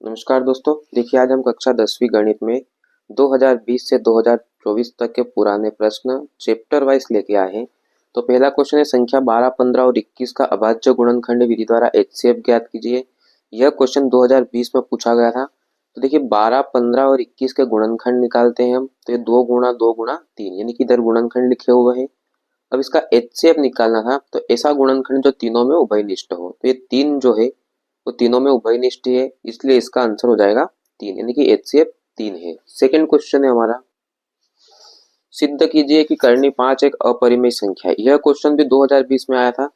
नमस्कार दोस्तों। देखिए आज हम कक्षा 10वीं गणित में 2020 से 2024 तक के पुराने प्रश्न चैप्टर वाइज लेके आए हैं। तो पहला क्वेश्चन है संख्या 12, 15 और 21 का अभाज्य गुणनखंड विधि द्वारा एचसीएफ ज्ञात कीजिए। यह क्वेश्चन 2020 में पूछा गया था। तो देखिए 12, 15 और 21 के गुणनखंड निकालते हैं हम। तो ये 2 गुणा 2 गुणा 3 यानी कि इधर गुणनखंड लिखे हुए हैं। अब इसका एचसीएफ निकालना था, तो ऐसा गुणनखंड जो तीनों में उभयनिष्ठ हो। तो ये 3 जो है वो तीनों में उभयनिष्ठ है, इसलिए इसका आंसर हो जाएगा 3 यानी कि एचसीएफ 3 है। सेकंड क्वेश्चन है हमारा, सिद्ध कीजिए कि कर्णी 5 एक अपरिमेय संख्या है। यह क्वेश्चन भी 2020 में आया था।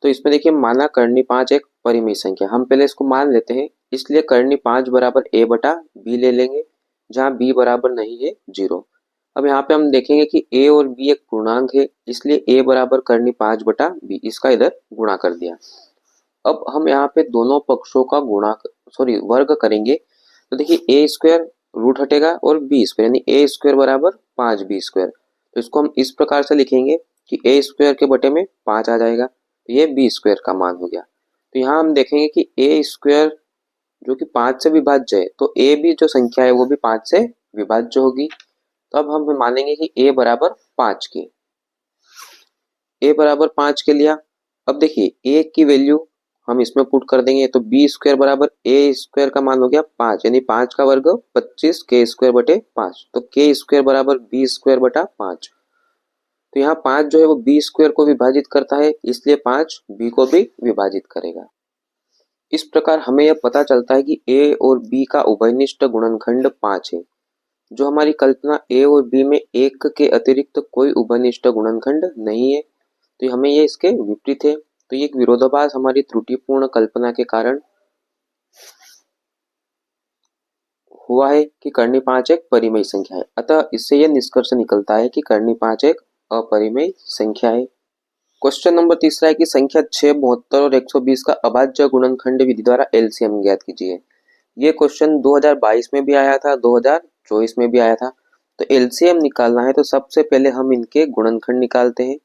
तो इसमें देखिए माना कर्णी 5 एक परिमेय संख्या, हम पहले इसको मान लेते हैं, इसलिए कर्णी 5 बराबर ए बटा बी ले लेंगे, जहां बी बराबर नहीं है 0। अब यहाँ पे हम देखेंगे कि ए और बी एक पूर्णांक है, इसलिए ए बराबर कर्णी 5 बटा बी, इसका इधर गुणा कर दिया। अब हम यहाँ पे दोनों पक्षों का वर्ग करेंगे। तो देखिए ए स्क्वायर रूट हटेगा और बी स्क्वायर यानी ए स्क्वायर बराबर 5 बी स्क्वायर। तो इसको हम इस प्रकार से लिखेंगे कि ए स्क्वायर के बटे में 5 आ जाएगा, तो ये बी स्क्वायर का मान हो गया। तो यहाँ हम देखेंगे कि ए स्क्वायर जो कि 5 से विभाज्य है, तो ए भी जो संख्या है वो भी 5 से विभाज्य होगी। तो अब हम मानेंगे कि ए बराबर 5 के, ए बराबर 5 के लिया। अब देखिए ए की वैल्यू हम इसमें पुट कर देंगे, तो बी स्क्वायर बराबर ए स्क्वायर का मान हो गया 5 यानी 5 का वर्ग 25 के स्क्वायर बटे 5। तो के स्क्वायर बराबर बी स्क्वायर बटा 5। तो यहाँ 5 जो है वो बी स्क्वायर को विभाजित करता है, इसलिए 5 बी को भी विभाजित करेगा। इस प्रकार हमें यह पता चलता है कि ए और बी का उभयनिष्ठ गुणनखंड 5 है। जो हमारी कल्पना ए और बी में एक के अतिरिक्त कोई उभयनिष्ठ गुणनखंड नहीं है, तो हमें ये इसके विपरीत है। तो ये एक विरोधाभास हमारी त्रुटिपूर्ण कल्पना के कारण हुआ है कि कर्णी 5 एक परिमेय संख्या है। अतः इससे यह निष्कर्ष निकलता है कि कर्णी 5 एक अपरिमेय संख्या है। क्वेश्चन नंबर तीसरा है कि संख्या 6, 72 और 120 का अभाज्य गुणनखंड विधि द्वारा एलसीएम ज्ञात कीजिए। ये क्वेश्चन 2022 में भी आया था, 2024 में भी आया था। तो एलसीएम निकालना है तो सबसे पहले हम इनके गुणनखंड निकालते हैं।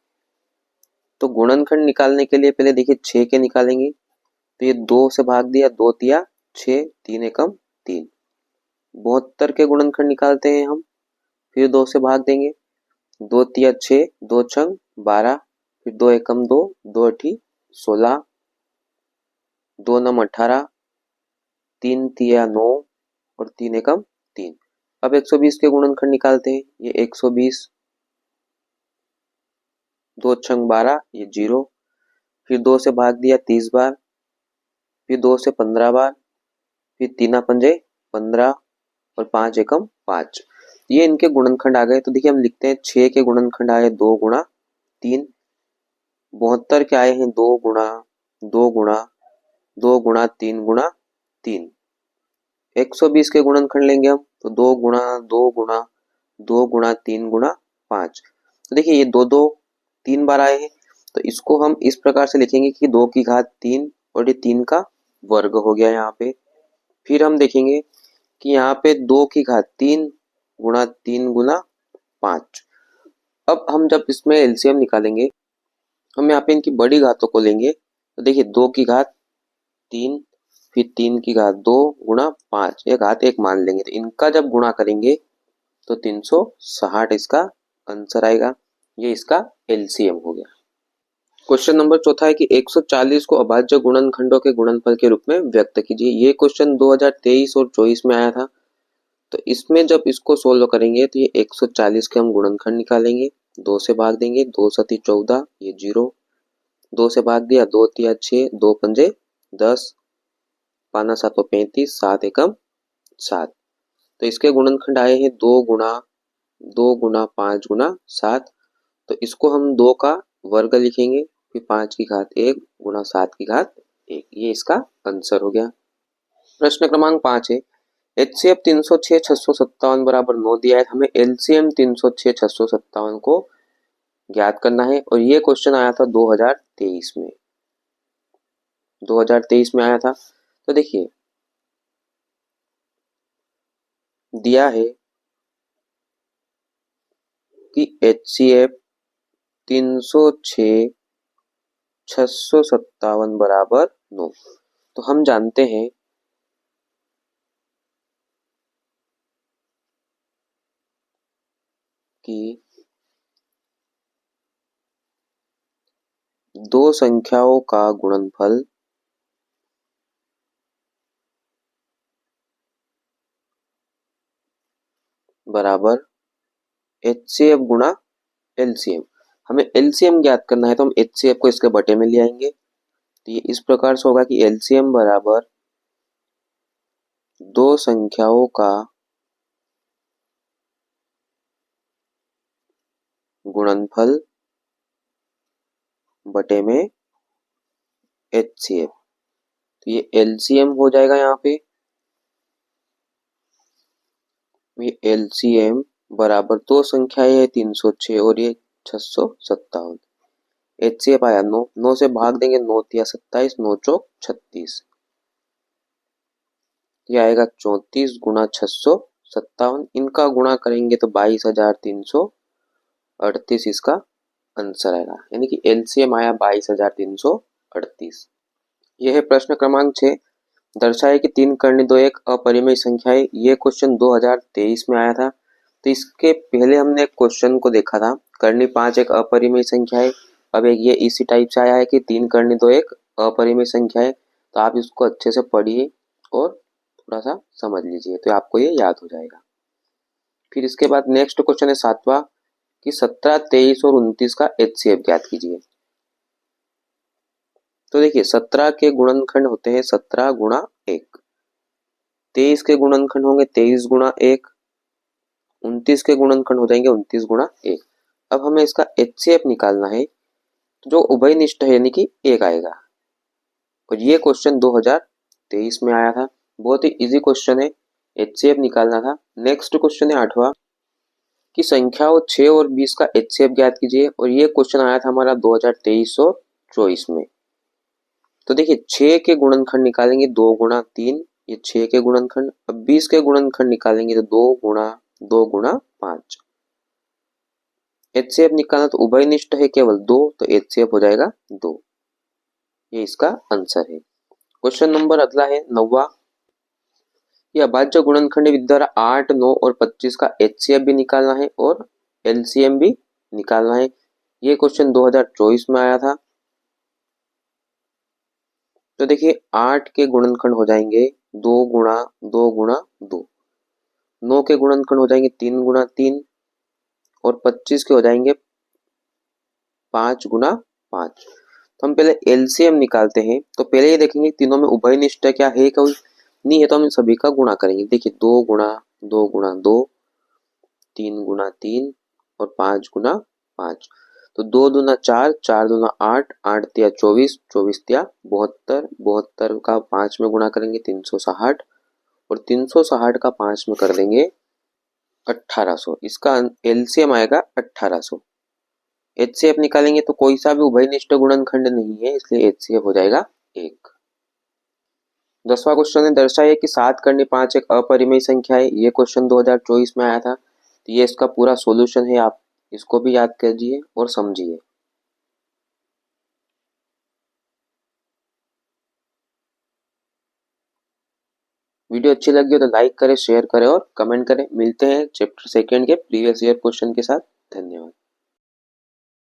तो गुणनखंड निकालने के लिए पहले देखिए 6 के निकालेंगे, तो ये 2 से भाग दिया, 2 तिया 6, 3 एकम 3। 72 के गुणनखंड निकालते हैं हम, फिर 2 से भाग देंगे, 2 तिया 6, 2 छंग 12, फिर 2 एकम 2, 2 अठी 16, 2 नम 18, 3 तिया 9 और 3 एकम 3। अब 120 के गुणनखंड निकालते हैं, ये 120, 2 छंग 12, ये 0, फिर 2 से भाग दिया 30 बार, फिर 2 से 15 बार, फिर 3 पंजे 15 और 5 एकम 5। ये इनके गुणनखंड आ गए। तो देखिए हम लिखते हैं 6 के गुणनखंड आए 2 गुणा 3, 72 के आए हैं 2 गुणा 2 गुणा 2 गुणा 3 गुणा 3। 120 के गुणनखंड लेंगे हम, तो 2 गुणा 2 गुणा 2 गुणा 3 गुणा 5। तो देखिए ये 2 2 3 बार आए हैं, तो इसको हम इस प्रकार से लिखेंगे कि 2 की घात 3 और ये 3 का वर्ग हो गया यहाँ पे। फिर हम देखेंगे कि यहाँ पे 2 की घात 3 गुणा 3 गुणा 5। अब हम जब इसमें एलसीएम निकालेंगे, हम यहाँ पे इनकी बड़ी घातों को लेंगे। तो देखिए 2 की घात 3, फिर 3 की घात 2 गुणा 5, ये घात 1 मान लेंगे। तो इनका जब गुणा करेंगे तो 360 इसका आंसर आएगा। ये इसका एलसीएम हो गया। क्वेश्चन नंबर चौथा है कि 140 को अभाज्य गुणनखंडों के गुणनफल के रूप में व्यक्त कीजिए। ये क्वेश्चन 2023 और 24 में आया था। तो इसमें जब इसको सोल्व करेंगे तो ये 140 के हम गुणनखंड निकालेंगे, 2 से भाग देंगे, 2 सती 14, ये 0, 2 से भाग दिया, 2 तिया 6, 2 पंजे 10, 5 सातों 35, 7 एकम 7। तो इसके गुणनखंड आए हैं 2 गुणा 5 गुणा 7। तो इसको हम 2 का वर्ग लिखेंगे, फिर 5 की घात 1 गुणा 7 की घात 1। ये इसका आंसर हो गया। प्रश्न क्रमांक 5 है, एचसीएफ 306 657 बराबर 9 दिया है। हमें एलसीएम 306 657 को ज्ञात करना है और ये क्वेश्चन आया था 2023 में, 2023 में आया था। तो देखिए दिया है कि एचसीएफ 306 657 बराबर 9। तो हम जानते हैं कि दो संख्याओं का गुणनफल बराबर HCF गुणा LCM। हमें LCM ज्ञात करना है तो हम HCF को इसके बटे में ले आएंगे। तो ये इस प्रकार से होगा कि LCM बराबर दो संख्याओं का गुणनफल बटे में HCF। तो ये LCM हो जाएगा यहाँ पे। ये LCM बराबर दो संख्याएं है 306 और ये 657। HCF आया 9, 9 से भाग देंगे 9 तिया 27, 9 चौक 36। ये आएगा 34 गुणा 657। इनका गुणा करेंगे तो 22,338 इसका आंसर आएगा, यानी कि LCM आया 22,338। यह है प्रश्न क्रमांक 6। दर्शाए कि 3 करनी 2 एक अपरिमेय संख्या है। ये क्वेश्चन 2023 में आया था। तो इसके पहले हमने एक क्वेश्चन को देखा था, करनी 5 एक अपरिमेय संख्या है। अब एक ये इसी टाइप से आया है कि 3 करनी 2 एक अपरिमेय संख्या है। तो आप इसको अच्छे से पढ़िए और थोड़ा सा समझ लीजिए तो आपको ये याद हो जाएगा। फिर इसके बाद नेक्स्ट क्वेश्चन है 7वां कि 17, 23 और 29 का HCF ज्ञात कीजिए। तो देखिए 17 के गुणनखंड होते हैं 17 गुणा 1, 23 के गुणनखंड होंगे 23 गुणा 1, 29 के गुणनखंड हो जाएंगे 29 गुणा 1। अब हमें इसका HCF निकालना है, तो जो उभयनिष्ठ है यानी कि 1 आएगा। और ये क्वेश्चन 2023 में आया था, बहुत ही इजी क्वेश्चन है, HCF निकालना था। नेक्स्ट क्वेश्चन है 8वां कि संख्याओं 6 और 20 का HCF ज्ञात कीजिए। और ये क्वेश्चन आया था हमारा 2023 और 24 में। तो देखिए 6 के गुणनखंड निकालेंगे 2 गुणा 3, ये 6 के गुणनखंड। अब 20 के गुणनखंड निकालेंगे तो 2 गुणा 5। HCF निकालना तो उभयनिष्ठ है केवल 2, तो HCF हो जाएगा 2। ये इसका आंसर है। क्वेश्चन नंबर अगला है 9वां। यह अभाज्य गुणनखंड विधि द्वारा 8, 9 और 25 का HCF भी निकालना है और LCM भी निकालना है। ये क्वेश्चन 2024 में आया था। तो देखिए 8 के गुणनखंड हो जाएंगे 2 गुणा 2 गुणा 2, 9 के गुणनखंड हो जाएंगे 3 गुणा 3 और 25 के हो जाएंगे 5 गुणा 5। तो हम पहले LCM निकालते हैं। तो पहले ये देखेंगे तीनों में उभयनिष्ठ क्या है, कोई नहीं है तो हम सभी का गुणा करेंगे। देखिए 2 गुणा 2 गुणा 2, 3 गुणा 3 और 5 गुणा 5। तो 2 दूना 4, 4 दूना 8, 8 तिया 24, 24 तिया 72, 72 का 5 में गुणा करेंगे 360 और 360 का 5 में कर देंगे 1800। इसका LCM आएगा 1800। HCF निकालेंगे तो कोई सा भी उभयनिष्ठ गुणनखंड नहीं है, इसलिए HCF हो जाएगा 1। 10वां क्वेश्चन है दर्शाइए कि 7 करनी 5 एक अपरिमेय संख्या है। ये क्वेश्चन 2024 में आया था। तो ये इसका पूरा सॉल्यूशन है, आप इसको भी याद कीजिए और समझिए। वीडियो अच्छी लगी हो तो लाइक करें, शेयर करें और कमेंट करें। मिलते हैं चैप्टर 2 के प्रीवियस ईयर क्वेश्चन के साथ। धन्यवाद।